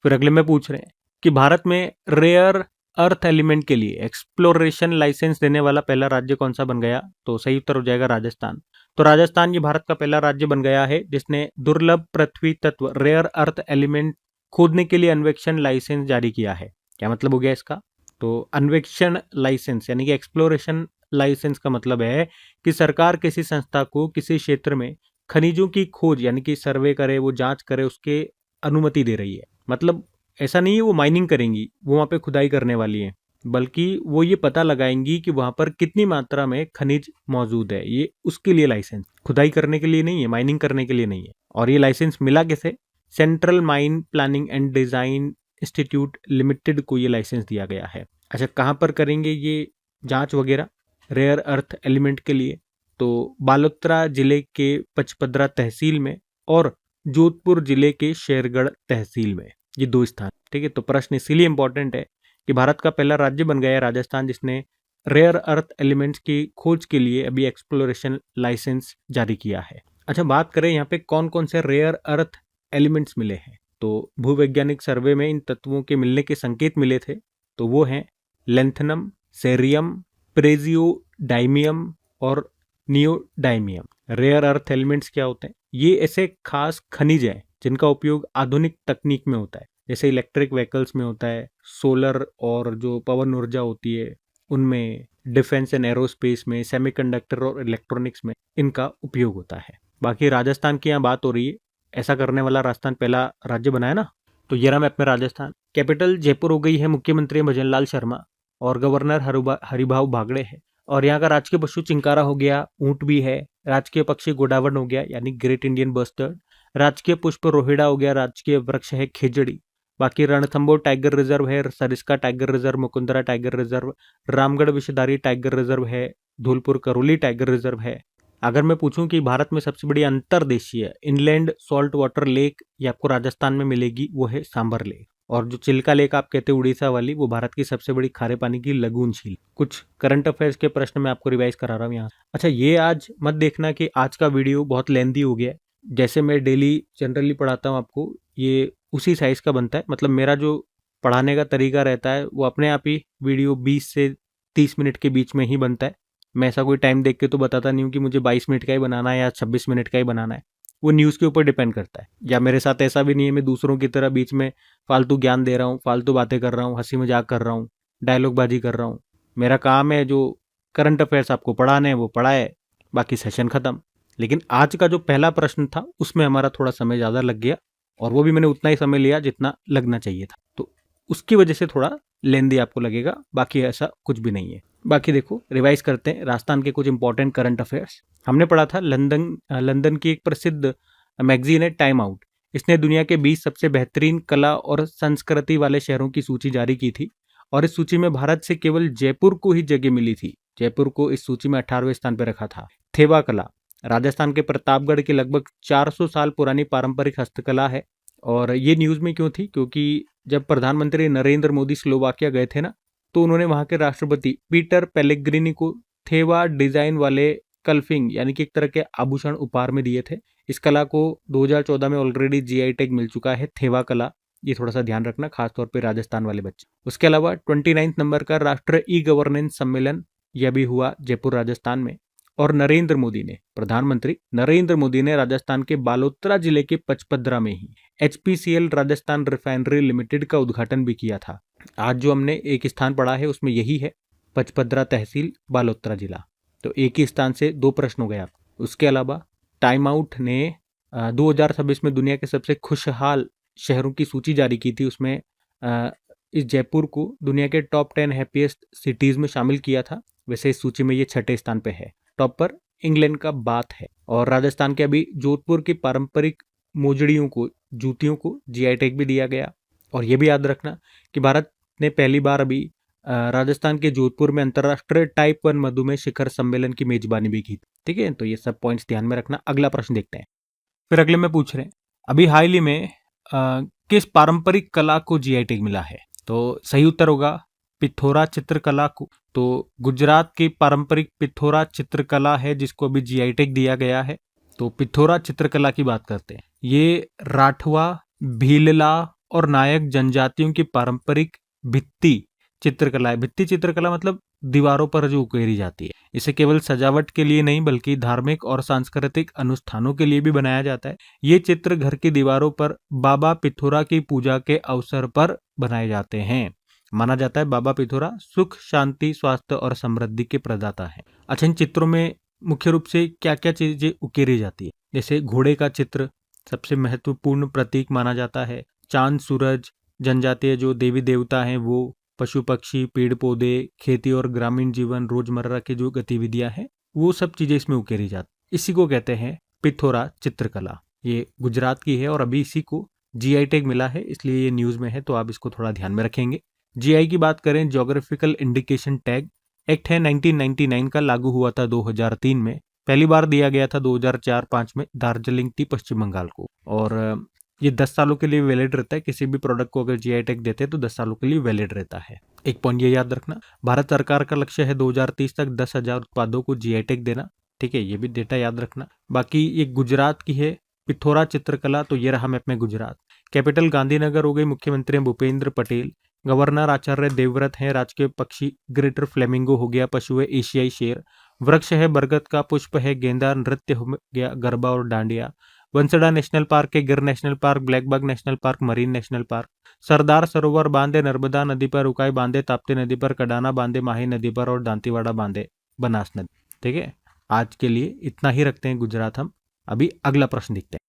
फिर अगले में पूछ रहे हैं कि भारत में रेयर अर्थ एलिमेंट के लिए एक्सप्लोरेशन लाइसेंस देने वाला पहला राज्य कौन सा बन गया? तो सही उत्तर हो जाएगा राजस्थान। तो राजस्थान ये भारत का पहला राज्य बन गया है जिसने दुर्लभ पृथ्वी तत्व रेयर अर्थ एलिमेंट खोदने के लिए अन्वेषण लाइसेंस जारी किया है। क्या मतलब हो गया इसका? तो अन्वेषण लाइसेंस यानी कि एक्सप्लोरेशन लाइसेंस का मतलब है कि सरकार किसी संस्था को किसी क्षेत्र में खनिजों की खोज यानी कि सर्वे करे, वो जांच करे, उसके अनुमति दे रही है। मतलब ऐसा नहीं है वो माइनिंग करेंगी, वो वहाँ पे खुदाई करने वाली है, बल्कि वो ये पता लगाएंगी कि वहाँ पर कितनी मात्रा में खनिज मौजूद है। ये उसके लिए लाइसेंस, खुदाई करने के लिए नहीं है, माइनिंग करने के लिए नहीं है। और ये लाइसेंस मिला कैसे? Central mine planning and design institute limited को ये लाइसेंस दिया गया है। अच्छा, कहाँ पर करेंगे ये जांच वगैरह रेयर अर्थ एलिमेंट के लिए? तो बालोतरा जिले के पचपदरा तहसील में और जोधपुर जिले के शेरगढ़ तहसील में, ये 2 स्थान। ठीक है, तो प्रश्न इसीलिए इंपॉर्टेंट है कि भारत का पहला राज्य बन गया है राजस्थान जिसने रेयर अर्थ एलिमेंट्स की खोज के लिए अभी एक्सप्लोरेशन लाइसेंस जारी किया है। अच्छा, बात करें यहाँ पे कौन कौन से रेयर अर्थ एलिमेंट्स मिले हैं। तो भूवैज्ञानिक सर्वे में इन तत्वों के मिलने के संकेत मिले थे, तो वो हैं लेंथनम, सेरियम, प्रेजियोडाइमियम और नियोडाइमियम। रेयर अर्थ एलिमेंट्स क्या होते हैं? ये ऐसे खास खनिज हैं जिनका उपयोग आधुनिक तकनीक में होता है, जैसे इलेक्ट्रिक व्हीकल्स में होता है, सोलर और जो पवन ऊर्जा होती है उनमें, डिफेंस एंड एरोस्पेस में, सेमीकंडक्टर और इलेक्ट्रॉनिक्स में इनका उपयोग होता है। बाकी राजस्थान की यहाँ बात हो रही है, ऐसा करने वाला राजस्थान पहला राज्य बना है ना। तो ये रहा मैप में राजस्थान। कैपिटल जयपुर हो गई है, मुख्यमंत्री भजनलाल शर्मा और गवर्नर हरिभाऊ बागड़े है। और यहाँ का राजकीय पशु चिंकारा हो गया, ऊंट भी है। राजकीय पक्षी गोडावण हो गया यानी ग्रेट इंडियन बस्टर्ड। राजकीय पुष्प रोहिड़ा हो गया। राजकीय वृक्ष है खेजड़ी। बाकी रणथंबोर टाइगर रिजर्व है, Sariska tiger reserve, Mukundra tiger reserve, Ramgarh Vishdhari tiger reserve है, धौलपुर करौली टाइगर रिजर्व है। अगर मैं पूछूं कि भारत में सबसे बड़ी अंतर्देशीय इनलैंड सॉल्ट वाटर लेक ये आपको राजस्थान में मिलेगी, वो है सांबर लेक। और जो चिल्का लेक आप कहते हैं उड़ीसा वाली, वो भारत की सबसे बड़ी खारे पानी की लगून झील। कुछ करंट अफेयर्स के प्रश्न मैं आपको रिवाइज करा रहा हूँ यहाँ। अच्छा, ये आज मत देखना कि आज का वीडियो बहुत लेंथी हो गया है। जैसे मैं डेली जनरली पढ़ाता हूँ आपको, ये उसी साइज का बनता है। मतलब मेरा जो पढ़ाने का तरीका रहता है वो अपने आप ही वीडियो 20 से 30 मिनट के बीच में ही बनता है। मैं ऐसा कोई टाइम देख के तो बताता नहीं हूँ कि मुझे 22 मिनट का ही बनाना है या 26 मिनट का ही बनाना है। वो न्यूज़ के ऊपर डिपेंड करता है। या मेरे साथ ऐसा भी नहीं है मैं दूसरों की तरह बीच में फालतू ज्ञान दे रहा हूँ, फालतू बातें कर रहा हूँ, हंसी मजाक कर रहा हूँ, डायलॉग बाजी कर रहा हूँ। मेरा काम है जो करंट अफेयर्स आपको पढ़ाने हैं वो पढ़ाए, बाकी सेशन खत्म। लेकिन आज का जो पहला प्रश्न था उसमें हमारा थोड़ा समय ज़्यादा लग गया, और वो भी मैंने उतना ही समय लिया जितना लगना चाहिए था, तो उसकी वजह से थोड़ा लेंदी आपको लगेगा। बाकी ऐसा कुछ भी नहीं है। बाकी देखो, रिवाइज करते हैं राजस्थान के कुछ इंपॉर्टेंट करंट अफेयर्स। हमने पढ़ा था लंदन की एक प्रसिद्ध मैगजीन है टाइम आउट, इसने दुनिया के 20 सबसे बेहतरीन कला और संस्कृति वाले शहरों की सूची जारी की थी, और इस सूची में भारत से केवल जयपुर को ही जगह मिली थी। जयपुर को इस सूची में 18वें स्थान पर रखा था। थेवा कला राजस्थान के प्रतापगढ़ की लगभग 400 साल पुरानी पारंपरिक हस्तकला है। और ये न्यूज़ में क्यों थी? क्योंकि जब प्रधानमंत्री नरेंद्र मोदी स्लोवाकिया गए थे ना, तो उन्होंने वहाँ के राष्ट्रपति पीटर पेलेग्रिनी को थेवा डिजाइन वाले कल्फिंग यानी कि एक तरह के आभूषण उपहार में दिए थे। इस कला को 2014 में ऑलरेडी जीआई टैग मिल चुका है, थेवा कला। ये थोड़ा सा ध्यान रखना, खासतौर पे राजस्थान वाले बच्चे। उसके अलावा 29 नंबर का राष्ट्रीय ई गवर्नेंस सम्मेलन यह भी हुआ जयपुर राजस्थान में। और प्रधानमंत्री नरेंद्र मोदी ने राजस्थान के बालोतरा जिले के पचपदरा में ही HPCL राजस्थान रिफाइनरी लिमिटेड का उद्घाटन भी किया था। आज जो हमने एक स्थान पढ़ा है उसमें यही है, पचपदरा तहसील, बालोतरा जिला। तो एक ही स्थान से 2 प्रश्न हो गए आप। उसके अलावा टाइम आउट ने 2026 में दुनिया के सबसे खुशहाल शहरों की सूची जारी की थी। उसमें इस जयपुर को दुनिया के टॉप 10 हैप्पीएस्ट सिटीज में शामिल किया था। वैसे इस सूची में ये 6ठे स्थान पे है। टॉप पर इंग्लैंड का बाथ है। और राजस्थान के अभी जोधपुर की पारंपरिक मोजड़ियों को, जूतियों को जीआई टैग भी दिया गया। और ये भी याद रखना कि भारत ने पहली बार अभी राजस्थान के जोधपुर में अंतर्राष्ट्रीय टाइप 1 मधुमेह शिखर सम्मेलन की मेजबानी भी की। ठीक है, तो ये सब पॉइंट्स ध्यान में रखना। अगला प्रश्न देखते हैं। फिर अगले में पूछ रहे हैं, अभी हाल ही में किस पारंपरिक कला को जीआई टैग मिला है? तो सही उत्तर होगा पिथौरा चित्रकला को। तो गुजरात की पारंपरिक पिथौरा चित्रकला है जिसको अभी जीआई टैग दिया गया है। तो पिथौरा चित्रकला की बात करते हैं। ये राठवा, भीलला और नायक जनजातियों की पारंपरिक भित्ति चित्रकला है। भित्ति चित्रकला मतलब दीवारों पर जो उकेरी जाती है। इसे केवल सजावट के लिए नहीं बल्कि धार्मिक और सांस्कृतिक अनुष्ठानों के लिए भी बनाया जाता है। ये चित्र घर की दीवारों पर बाबा पिथौरा की पूजा के अवसर पर बनाए जाते हैं। माना जाता है बाबा पिथौरा सुख, शांति, स्वास्थ्य और समृद्धि के प्रदाता है। अच्छा, इन चित्रों में मुख्य रूप से क्या क्या चीजें उकेरी जाती है? जैसे घोड़े का चित्र सबसे महत्वपूर्ण प्रतीक माना जाता है। चांद, सूरज, जनजातीय जो देवी देवता हैं वो, पशु पक्षी, पेड़ पौधे, खेती और ग्रामीण जीवन, रोजमर्रा की जो गतिविधियां हैं, वो सब चीजें इसमें उकेरी जाती। इसी को कहते हैं पिथौरा चित्रकला। ये गुजरात की है और अभी इसी को जीआई टैग मिला है, इसलिए ये न्यूज में है, तो आप इसको थोड़ा ध्यान में रखेंगे। जीआई की बात करें, ज्योग्राफिकल इंडिकेशन टैग एक्ट है 1999 का, लागू हुआ था 2003 में। पहली बार दिया गया था 2004-5 में दार्जिलिंग टी, पश्चिम बंगाल को। और ये 10 सालों के लिए वैलिड रहता है। किसी भी प्रोडक्ट को अगर जीआई टैग देते हैं तो 10 सालों के लिए वैलिड रहता है। एक पॉइंट ये याद रखना, भारत सरकार का लक्ष्य है 2030 तक 10,000 उत्पादों को जीआई टैग देना। ठीक है, ये भी डेटा याद रखना। बाकी ये गुजरात की है पिथौरा चित्रकला, तो ये रहा मैप में गुजरात। कैपिटल गांधीनगर हो गई, मुख्यमंत्री भूपेंद्र पटेल, गवर्नर आचार्य देवव्रत है, राजकीय पक्षी ग्रेटर फ्लेमिंगो हो गया, पशु है एशियाई शेर, वृक्ष है बरगद का, पुष्प है गेंदा, नृत्य हो गया गरबा और डांडिया, वंसड़ा नेशनल पार्क है, Gir national park, blackbuck national park, marine national park, Sardar Sarovar बांधे नर्मदा नदी पर, उकाई बांधे ताप्ती नदी पर, कडाना बांधे माही नदी पर और दांतीवाड़ा बांधे बनास नदी। ठीक है, आज के लिए इतना ही रखते हैं गुजरात हम। अभी अगला प्रश्न देखते हैं।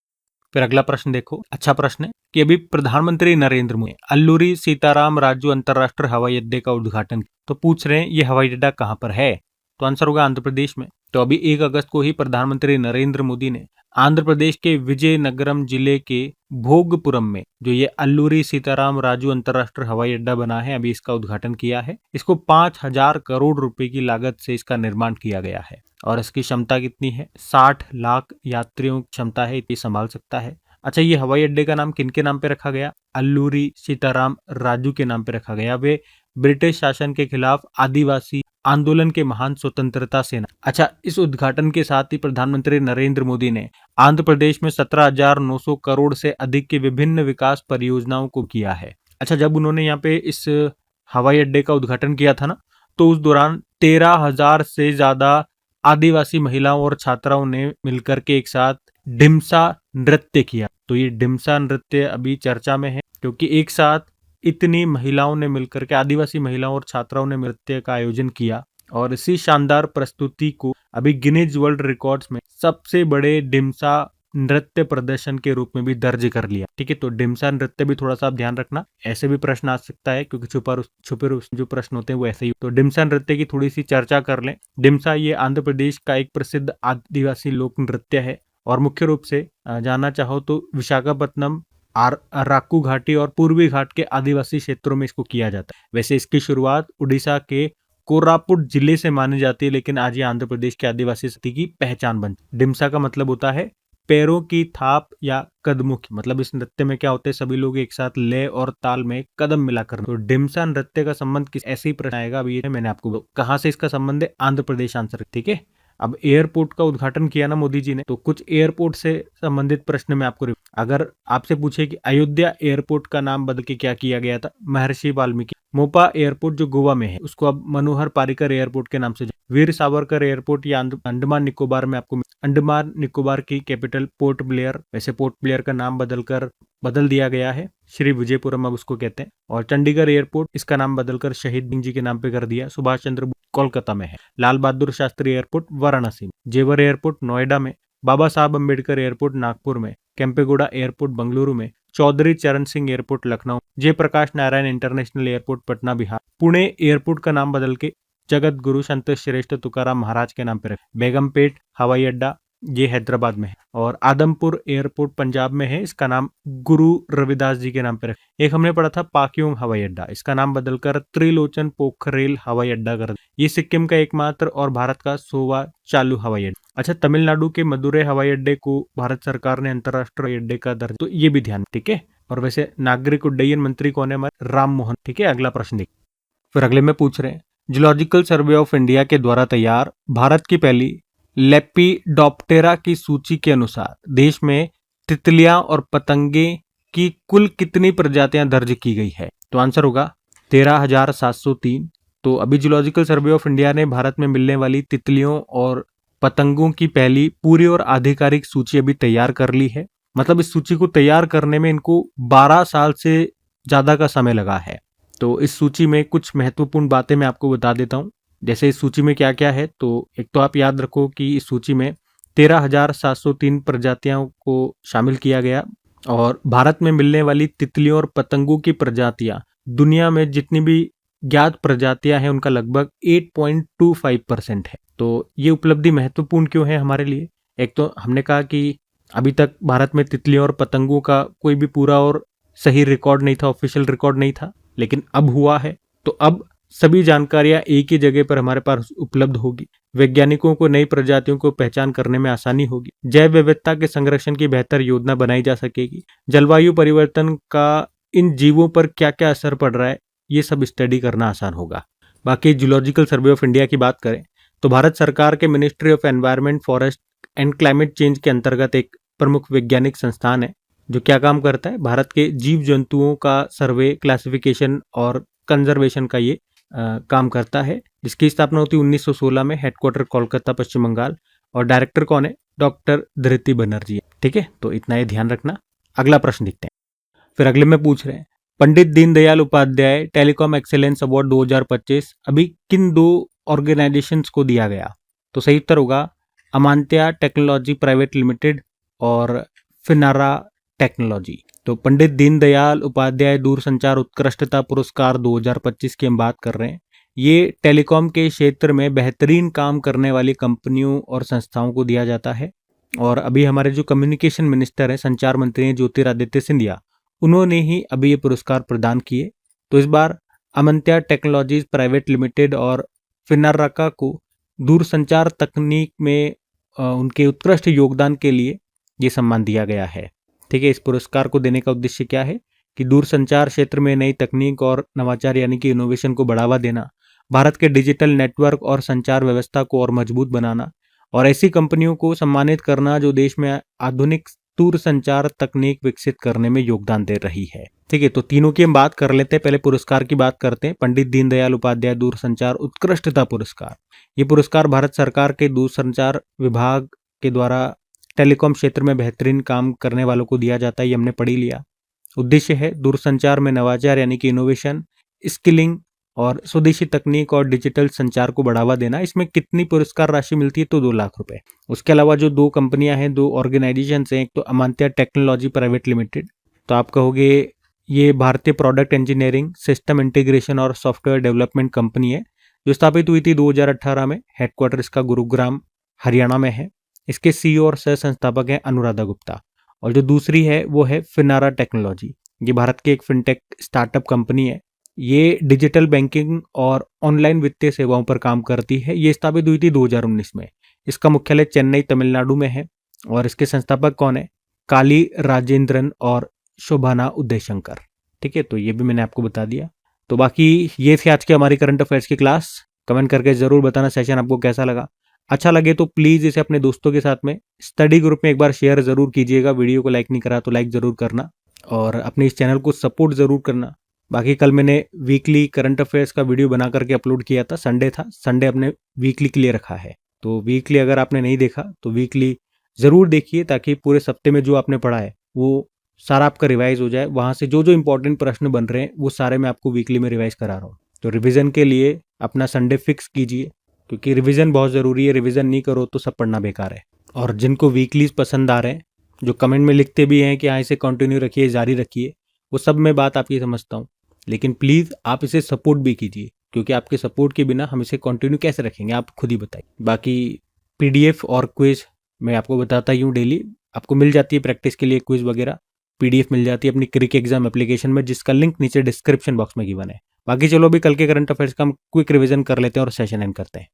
फिर अगला प्रश्न देखो, अच्छा प्रश्न है कि अभी प्रधानमंत्री नरेंद्र मोदी अल्लूरी सीताराम राजू अंतरराष्ट्रीय हवाई अड्डे का उद्घाटन, तो पूछ रहे हैं ये हवाई अड्डा कहां पर है? तो आंसर होगा आंध्र प्रदेश में। तो अभी 1 अगस्त को ही प्रधानमंत्री नरेंद्र मोदी ने आंध्र प्रदेश के विजयनगरम जिले के भोगपुरम में जो ये अल्लूरी सीताराम राजू अंतर्राष्ट्रीय हवाई अड्डा बना है, अभी इसका उद्घाटन किया है। इसको 5,000 करोड़ रुपए की लागत से इसका निर्माण किया गया है और इसकी क्षमता कितनी है? 60 लाख यात्रियों की क्षमता है, इतनी संभाल सकता है। अच्छा, ये हवाई अड्डे का नाम किनके नाम पे रखा गया? अल्लूरी सीताराम राजू के नाम पे रखा गया। वे ब्रिटिश शासन के खिलाफ आदिवासी आंदोलन के महान स्वतंत्रता सेना। अच्छा, इस उद्घाटन के साथ ही प्रधानमंत्री नरेंद्र मोदी ने आंध्र प्रदेश में 17,900 करोड़ से अधिक की विभिन्न विकास परियोजनाओं को किया है। अच्छा, जब उन्होंने यहाँ पे इस हवाई अड्डे का उद्घाटन किया था ना, तो उस दौरान 13,000 से ज्यादा आदिवासी महिलाओं और छात्राओं ने मिलकर के एक साथ डिम्सा नृत्य किया। तो ये डिम्सा नृत्य अभी चर्चा में है क्योंकि एक साथ इतनी महिलाओं ने मिलकर के, आदिवासी महिलाओं और छात्राओं ने नृत्य का आयोजन किया और इसी शानदार प्रस्तुति को अभी गिनीज वर्ल्ड रिकॉर्ड्स में सबसे बड़े डिम्सा नृत्य प्रदर्शन के रूप में भी दर्ज कर लिया। ठीक है, तो डिम्सा नृत्य भी थोड़ा सा आप ध्यान रखना, ऐसे भी प्रश्न आ सकता है क्योंकि छुपे जो प्रश्न होते हैं वो ऐसे ही। तो डिम्सा नृत्य की थोड़ी सी चर्चा कर लें। डिम्सा ये आंध्र प्रदेश का एक प्रसिद्ध आदिवासी लोक नृत्य है और मुख्य रूप से जानना चाहो तो विशाखापत्तनम, अराकू घाटी और पूर्वी घाट के आदिवासी क्षेत्रों में इसको किया जाता है। वैसे इसकी शुरुआत उड़ीसा के कोरापुट जिले से मानी जाती है, लेकिन आज ये आंध्र प्रदेश के आदिवासी संस्कृति की पहचान बन। डिम्सा का मतलब होता है पैरों की थाप या कदमों की। मतलब इस नृत्य में क्या होता है, सभी लोग एक साथ लय और ताल में कदम मिलाकर। तो डिम्सा नृत्य का संबंध किस, ऐसे ही प्रश्न आएगा। अभी मैंने आपको कहां से इसका संबंध है, आंध्र प्रदेश आंसर। ठीक है, अब एयरपोर्ट का उद्घाटन किया ना मोदी जी ने, तो कुछ एयरपोर्ट से संबंधित प्रश्न में आपको, अगर आपसे पूछे कि अयोध्या एयरपोर्ट का नाम बदल के क्या किया गया था, महर्षि वाल्मीकि। मोपा एयरपोर्ट जो गोवा में है उसको अब मनोहर पारिकर एयरपोर्ट के नाम से। वीर सावरकर एयरपोर्ट या अंडमान निकोबार में आपको, अंडमान निकोबार की कैपिटल पोर्ट ब्लेयर, वैसे पोर्ट ब्लेयर का नाम बदल दिया गया है, श्री विजयपुरम अब उसको कहते हैं। और चंडीगढ़ एयरपोर्ट, इसका नाम बदलकर शहीद सिंह जी के नाम पे कर दिया। सुभाष चंद्र बोस कोलकाता में है। लाल बहादुर शास्त्री एयरपोर्ट वाराणसी में, जेवर एयरपोर्ट नोएडा में, बाबा साहब अम्बेडकर एयरपोर्ट नागपुर में, केम्पेगौड़ा एयरपोर्ट बेंगलुरु में, Chaudhary Charan Singh airport Lucknow, Jayaprakash Narayan international airport Patna Bihar. Pune airport का नाम बदल के जगत गुरु संत श्रेष्ठ तुकाराम महाराज के नाम पर रखा। बेगमपेट हवाई अड्डा ये हैदराबाद में है और आदमपुर एयरपोर्ट पंजाब में है, इसका नाम गुरु रविदास जी के नाम पे रखा। एक हमने पढ़ा था पाक्योंग हवाई अड्डा, इसका नाम बदलकर त्रिलोचन पोखरेल हवाई अड्डा कर दिया। ये सिक्किम का एकमात्र और भारत का 100वां चालू हवाई अड्डा। अच्छा, तमिलनाडु के मदुरै हवाई अड्डे को भारत सरकार ने अंतरराष्ट्रीय अड्डे का दर्जा, तो ये भी ध्यान। ठीक है, और वैसे नागरिक उड्डयन मंत्री कौन है हमारे? राम मोहन। ठीक है, अगला प्रश्न देखिए। फिर अगले में पूछ रहे हैं, जूलॉजिकल सर्वे ऑफ इंडिया के द्वारा तैयार भारत की पहली लेपिडोप्टेरा की सूची के अनुसार देश में तितलियां और पतंगे की कुल कितनी प्रजातियां दर्ज की गई है? तो आंसर होगा 13,703। तो अभी जूलॉजिकल सर्वे ऑफ इंडिया ने भारत में मिलने वाली तितलियों और पतंगों की पहली पूरी और आधिकारिक सूची अभी तैयार कर ली है। मतलब इस सूची को तैयार करने में इनको 12 साल से ज्यादा का समय लगा है। तो इस सूची में कुछ महत्वपूर्ण बातें मैं आपको बता देता हूं। जैसे इस सूची में क्या क्या है, तो एक तो आप याद रखो कि इस सूची में 13,703 प्रजातियों को शामिल किया गया और भारत में मिलने वाली तितलियों और पतंगों की प्रजातियां दुनिया में जितनी भी ज्ञात प्रजातियां हैं उनका लगभग 8.25% है। तो ये उपलब्धि महत्वपूर्ण क्यों है हमारे लिए? एक तो हमने कहा कि अभी तक भारत में तितलियों और पतंगों का कोई भी पूरा और सही रिकॉर्ड नहीं था, ऑफिशियल रिकॉर्ड नहीं था, लेकिन अब हुआ है। तो अब सभी जानकारियां एक ही जगह पर हमारे पास उपलब्ध होगी। वैज्ञानिकों को नई प्रजातियों को पहचान करने में आसानी होगी। जैव विविधता के संरक्षण की बेहतर योजना बनाई जा सकेगी। जलवायु परिवर्तन का इन जीवों पर क्या क्या असर पड़ रहा है, ये सब स्टडी करना आसान होगा। बाकी जूलॉजिकल सर्वे ऑफ इंडिया की बात करें तो भारत सरकार के ministry of environment, forest and climate change के अंतर्गत एक प्रमुख वैज्ञानिक संस्थान है जो क्या काम करता है, भारत के जीव जंतुओं का सर्वे, क्लासिफिकेशन और कंजर्वेशन का ये काम करता है, जिसकी स्थापना होती 1916 में, हेडक्वार्टर कोलकाता पश्चिम बंगाल। और डायरेक्टर कौन है? डॉक्टर धृति बनर्जी। ठीक है, तो इतना ही ध्यान रखना। अगला प्रश्न देखते हैं। फिर अगले में पूछ रहे हैं, Pandit Deendayal Upadhyay telecom excellence award 2025 अभी किन 2 ऑर्गेनाइजेशंस को दिया गया? तो सही उत्तर होगा अमांत्या टेक्नोलॉजी प्राइवेट लिमिटेड और फिनारा टेक्नोलॉजी। तो पंडित दीनदयाल उपाध्याय दूरसंचार उत्कृष्टता पुरस्कार 2025 की हम बात कर रहे हैं। ये टेलीकॉम के क्षेत्र में बेहतरीन काम करने वाली कंपनियों और संस्थाओं को दिया जाता है। और अभी हमारे जो कम्युनिकेशन मिनिस्टर हैं, संचार मंत्री हैं ज्योतिरादित्य सिंधिया, उन्होंने ही अभी ये पुरस्कार प्रदान किए। तो इस बार अमंत्या टेक्नोलॉजीज प्राइवेट लिमिटेड और फिनाराका को दूरसंचार तकनीक में उनके उत्कृष्ट योगदान के लिए ये सम्मान दिया गया है। ठीक है, इस पुरस्कार को देने का उद्देश्य क्या है कि दूरसंचार क्षेत्र में नई तकनीक और नवाचार यानी कि इनोवेशन को बढ़ावा देना, भारत के डिजिटल नेटवर्क और संचार व्यवस्था को और मजबूत बनाना और ऐसी कंपनियों को सम्मानित करना जो देश में आधुनिक दूर संचार तकनीक विकसित करने में योगदान दे रही है। ठीक है, तो तीनों की हम बात कर लेते हैं। पहले पुरस्कार की बात करते हैं। पंडित दीनदयाल उपाध्याय दूरसंचार उत्कृष्टता पुरस्कार। ये पुरस्कार भारत सरकार के दूरसंचार विभाग के द्वारा टेलीकॉम क्षेत्र में बेहतरीन काम करने वालों को दिया जाता है। ये हमने पढ़ी लिया। उद्देश्य है दूरसंचार में नवाचार यानी कि इनोवेशन, स्किलिंग और स्वदेशी तकनीक और डिजिटल संचार को बढ़ावा देना। इसमें कितनी पुरस्कार राशि मिलती है? तो 2 लाख रुपए। उसके अलावा जो 2 कंपनियां हैं, 2 ऑर्गेनाइजेशन हैं, एक तो अमांत्या टेक्नोलॉजी प्राइवेट लिमिटेड, तो आप कहोगे ये भारतीय प्रोडक्ट इंजीनियरिंग, सिस्टम इंटीग्रेशन और सॉफ्टवेयर डेवलपमेंट कंपनी है जो स्थापित हुई थी 2018 में। हेडक्वार्टर इसका गुरुग्राम हरियाणा में है। इसके सीईओ और सह संस्थापक हैं अनुराधा गुप्ता। और जो दूसरी है वो है फिनारा टेक्नोलॉजी। ये भारत की एक फिनटेक स्टार्टअप कंपनी है। ये डिजिटल बैंकिंग और ऑनलाइन वित्तीय सेवाओं पर काम करती है। ये स्थापित हुई थी 2019 में। इसका मुख्यालय चेन्नई तमिलनाडु में है। और इसके संस्थापक कौन है? काली राजेंद्रन और शोभाना उदयशंकर। ठीक है, तो ये भी मैंने आपको बता दिया। तो बाकी ये थी आज की हमारी करंट अफेयर्स की क्लास। कमेंट करके जरूर बताना सेशन आपको कैसा लगा। अच्छा लगे तो प्लीज इसे अपने दोस्तों के साथ में स्टडी ग्रुप में एक बार शेयर जरूर कीजिएगा। वीडियो को लाइक नहीं करा तो लाइक जरूर करना और अपने इस चैनल को सपोर्ट जरूर करना। बाकी कल मैंने वीकली करंट अफेयर्स का वीडियो बना करके अपलोड किया था। संडे था, संडे अपने वीकली के लिए रखा है। तो वीकली अगर आपने नहीं देखा तो वीकली जरूर देखिए ताकि पूरे सप्ते में जो आपने पढ़ा है वो सारा आपका रिवाइज हो जाए। वहां से जो जो इंपॉर्टेंट प्रश्न बन रहे हैं वो सारे मैं आपको वीकली में रिवाइज करा रहा हूँ। तो रिवीजन के लिए अपना संडे फिक्स कीजिए क्योंकि रिवीजन बहुत ज़रूरी है। रिवीजन नहीं करो तो सब पढ़ना बेकार है। और जिनको वीकलीज पसंद आ रहे हैं, जो कमेंट में लिखते भी हैं कि हाँ इसे कंटिन्यू रखिए, जारी रखिए, वो सब मैं बात आपकी समझता हूँ। लेकिन प्लीज़ आप इसे सपोर्ट भी कीजिए क्योंकि आपके सपोर्ट के बिना हम इसे कंटिन्यू कैसे रखेंगे, आप खुद ही बताइए। बाकी पीडीएफ और क्विज मैं आपको बताता ही हूँ डेली। आपको मिल जाती है प्रैक्टिस के लिए क्विज वगैरह, पीडीएफ मिल जाती है अपनी क्रिक एग्जाम एप्लीकेशन में, जिसका लिंक नीचे डिस्क्रिप्शन बॉक्स में गिवन है। बाकी चलो अभी कल के करंट अफेयर्स का हम क्विक रिवीजन कर लेते हैं और सेशन एंड करते हैं।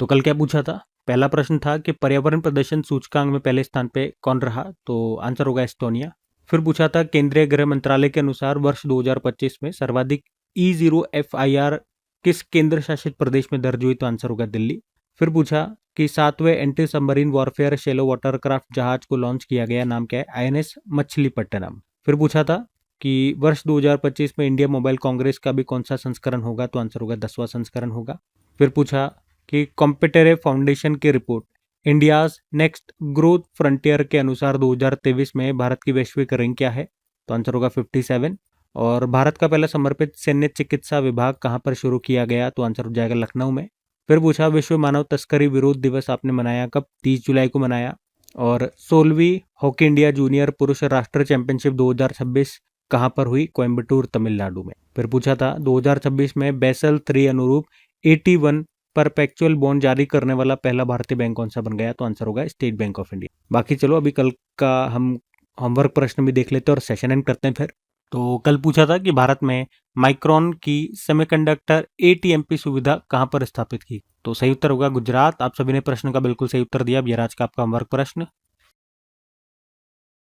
तो कल क्या पूछा था? पहला प्रश्न था कि पर्यावरण प्रदर्शन सूचकांक में पहले स्थान पे कौन रहा? तो आंसर होगा एस्टोनिया। फिर पूछा था केंद्रीय गृह मंत्रालय के अनुसार वर्ष 2025 में सर्वाधिक E0FIR किस केंद्र शासित प्रदेश में दर्ज हुई? तो आंसर होगा दिल्ली। फिर पूछा कि 7वें anti submarine warfare shallow watercraft जहाज को लॉन्च किया गया, नाम क्या है? INS मछलीपट्टनम। फिर पूछा था कि वर्ष 2025 में इंडिया मोबाइल कांग्रेस का भी कौन सा संस्करण होगा? तो आंसर होगा 10वां संस्करण होगा। फिर पूछा कि कॉम्पिटेटिव फाउंडेशन की report India's next growth frontier के अनुसार 2023 में भारत की वैश्विक रैंक क्या है? तो आंसर होगा 57। और भारत का पहला समर्पित सैन्य चिकित्सा विभाग कहाँ पर शुरू किया गया? तो आंसर हो जाएगा लखनऊ में। फिर पूछा विश्व मानव तस्करी विरोध दिवस आपने मनाया कब? 30 जुलाई को मनाया। और 16वीं हॉकी इंडिया जूनियर पुरुष राष्ट्रीय चैंपियनशिप 2026 कहाँ पर हुई? कोयम्बटूर तमिलनाडु में। फिर पूछा था 2026 में बेसल 3 अनुरूप 81 परपेचुअल बॉन्ड जारी करने वाला पहला भारतीय बैंक कौन सा बन गया? तो आंसर होगा स्टेट बैंक ऑफ इंडिया। बाकी चलो अभी कल का हम होमवर्क प्रश्न भी देख लेते हैं और सेशन एंड करते हैं। फिर तो कल पूछा था कि भारत में माइक्रोन की सेमीकंडक्टर ATMP सुविधा कहाँ पर स्थापित की? तो सही उत्तर होगा गुजरात। आप सभी ने प्रश्न का बिल्कुल सही उत्तर दिया। अब ये आज का आपका होमवर्क प्रश्न।